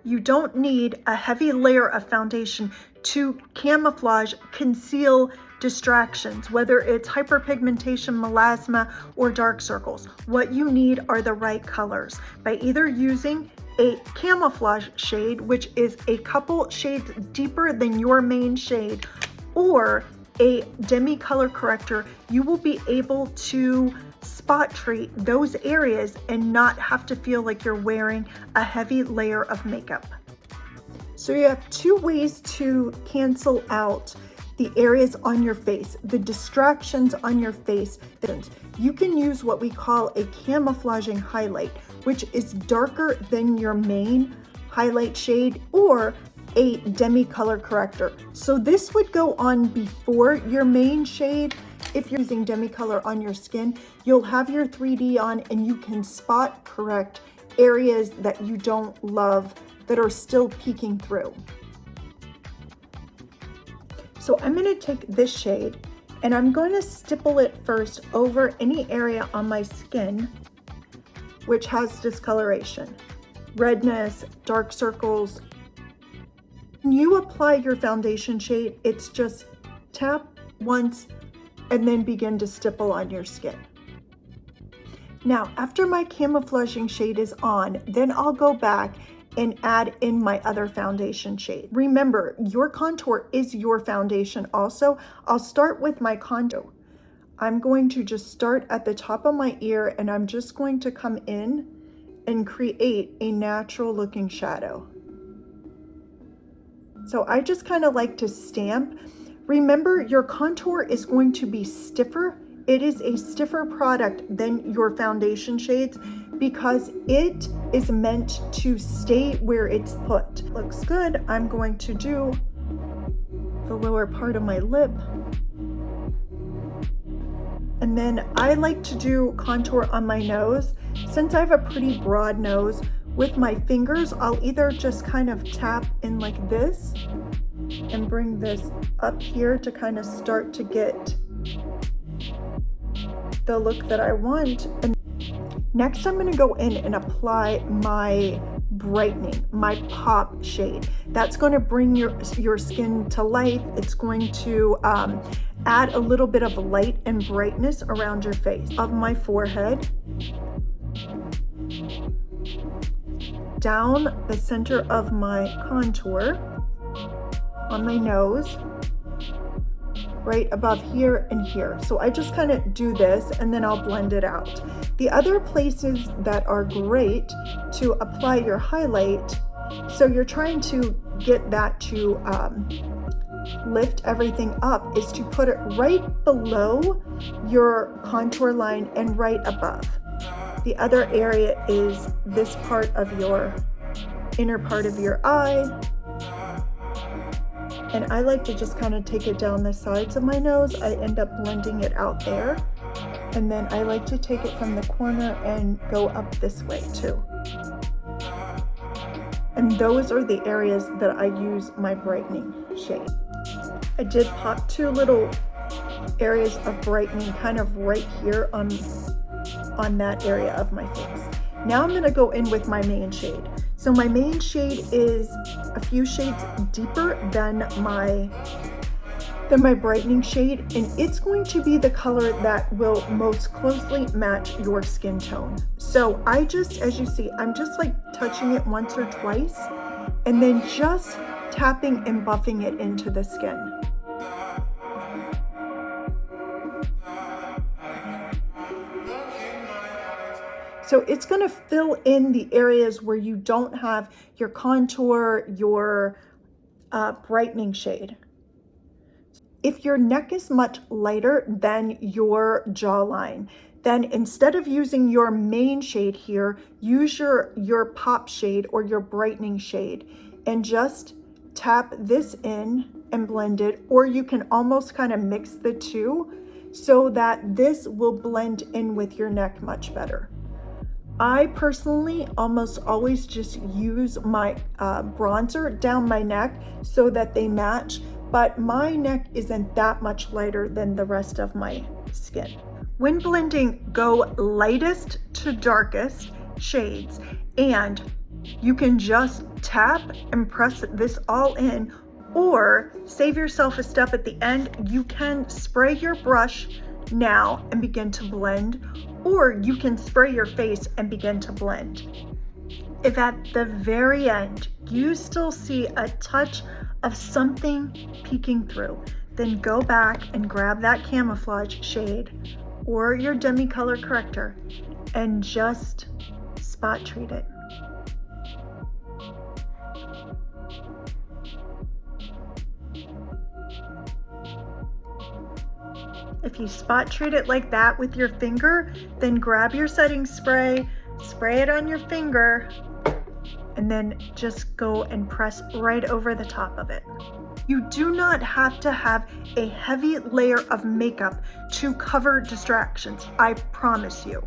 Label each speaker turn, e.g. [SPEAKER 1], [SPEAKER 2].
[SPEAKER 1] You don't need a heavy layer of foundation to camouflage, conceal distractions, whether it's hyperpigmentation, melasma, or dark circles. What you need are the right colors by either using a camouflage shade, which is a couple shades deeper than your main shade, or a Demi color corrector. You will be able to spot treat those areas and not have to feel like you're wearing a heavy layer of makeup. So you have two ways to cancel out the areas on your face, the distractions on your face. You can use what we call a camouflaging highlight, which is darker than your main highlight shade, or a Demi color corrector. So this would go on before your main shade. If you're using Demi color on your skin, you'll have your 3D on and you can spot correct areas that you don't love that are still peeking through. So I'm going to take this shade and I'm going to stipple it first over any area on my skin which has discoloration, redness, dark circles. When you apply your foundation shade, it's just tap once and then begin to stipple on your skin. Now, after my camouflaging shade is on, then I'll go back and add in my other foundation shade. Remember, your contour is your foundation also. I'll start with my contour. I'm going to just start at the top of my ear and I'm just going to come in and create a natural looking shadow. So I just kind of like to stamp. Remember, your contour is going to be stiffer. It is a stiffer product than your foundation shades because it is meant to stay where it's put. Looks good. I'm going to do the lower part of my lip. And then I like to do contour on my nose. Since I have a pretty broad nose, with my fingers, I'll either just kind of tap in like this and bring this up here to kind of start to get the look that I want. And next I'm going to go in and apply my brightening, my pop shade. That's going to bring your skin to life. It's going to add a little bit of light and brightness around your face. Of my forehead, down the center of my contour, on my nose, right above here and here. So I just kind of do this and then I'll blend it out. The other places that are great to apply your highlight, so you're trying to get that to lift everything up, is to put it right below your contour line and right above. The other area is this part of your inner part of your eye. And I like to just kind of take it down the sides of my nose. I end up blending it out there. And then I like to take it from the corner and go up this way too. And those are the areas that I use my brightening shade. I did pop two little areas of brightening kind of right here on that area of my face. Now I'm going to go in with my main shade. So my main shade is a few shades deeper than my brightening shade, and it's going to be the color that will most closely match your skin tone. So I just, as you see, I'm just like touching it once or twice and then just tapping and buffing it into the skin. So it's going to fill in the areas where you don't have your contour, your brightening shade. If your neck is much lighter than your jawline, then instead of using your main shade here, use your pop shade or your brightening shade and just tap this in and blend it, or you can almost kind of mix the two so that this will blend in with your neck much better. I personally almost always just use my bronzer down my neck so that they match, but my neck isn't that much lighter than the rest of my skin. When blending, go lightest to darkest shades and You can just tap and press this all in, or save yourself a step at the end. You can spray your brush now and begin to blend, or you can spray your face and begin to blend. If at the very end you still see a touch of something peeking through, then go back and grab that camouflage shade or your Demi color corrector and just spot treat it. If you spot treat it like that with your finger, then grab your setting spray, spray it on your finger, and then just go and press right over the top of it. You do not have to have a heavy layer of makeup to cover distractions, I promise you.